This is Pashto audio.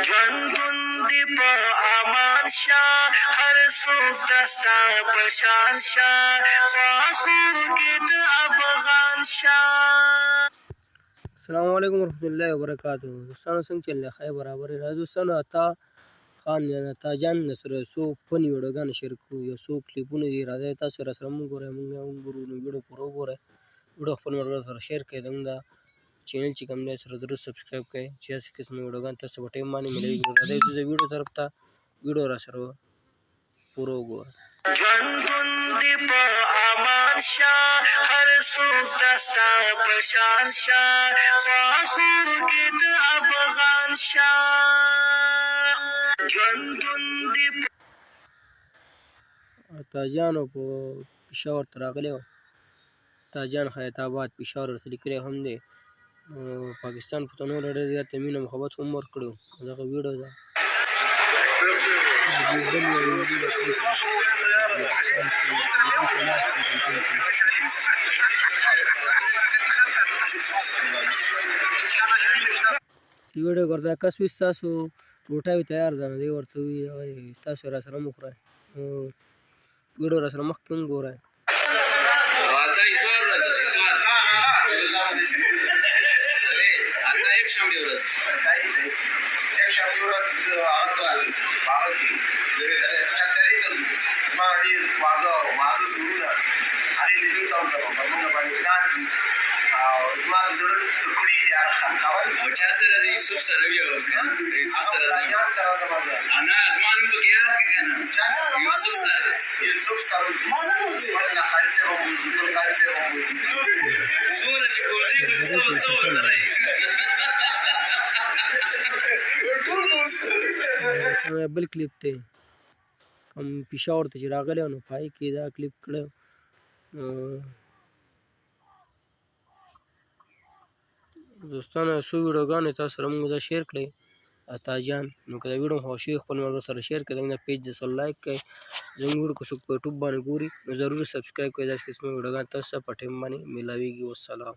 ژوندون دی په امان شاه هر څوک دستا په شان شاه خواخوږي د افغان شاه. السلام علیکم ورحمۃ اللہ وبرکاتہ. دوستانو څنګه چل دی؟ خیر برابر راځو دوستانو. عطا خان یعنی عطا جان سره څو فني ویډیوګانې شیر کړو، یو څو کلیپونه دي. راځئ تاسو راسره مونږ ګورئ، مونږ وګورو. نو ویډیو پوره وګورئ، ویډیو خپل ملګرو سره شیر کړئ. زموږ دا چینل چې کوم دی سره ضرور سبسکرایب کړئ چې داسې قسمه ویډیوګانې تاسو په ټایم باندې ملوي. راځئ د ویډیو طرف ته، ویډیو راسره پوره وګورئ. ژوندون دی په امان شاه هر څوک دستا په شان شاه خواخوږي د افغان شاه. ژوندون دی عطاجانو په پېښور ته راغلی و. عطاجان خیاط آباد پېښور ورته لیکلی هم دی. پاکستان پښتنو له ډېر زیاته مینه محبت هم ورکړی و. دغه ویډیو ده. ویډیو ګرځا کس وي ستاسو ډوډۍ وي تیار ده، نو دی ورته وایي تاسو راسره مه خورئ. ویډیو راسره مخکې هم ګورئ. زما د زړه ټوکړي او چا سره د یوسف سره وي، یوسف سره انا زما نوم پکې یاد کړه که نه، یوسف سره زما نه وځي ولا قاري صاحب هم وځي، بل قاري صاحب هم وځي. څومره چې کوزي په ته ورسره یې بل کلیپ دی کوم پېښور ته چې راغلی و، نو په هغې کې دا کلیپ کړی. دوستانو څو ویډیوګانې تاسو سره مونږ دا شیر کړئ عطاجان. نو که دا ویډیو مو خوښ وي خپل ملګرو سره شیر کړئ. زموږ دا پیج سره لایک کړئ. زموږ ویډیو که څوک په یوټیوب باندې ګوري نو ضرور سبسکرایب کړئ. داسې قسمه ویډیوګانې تاسو ته په ټایم باندې میلاویږي. والسلام.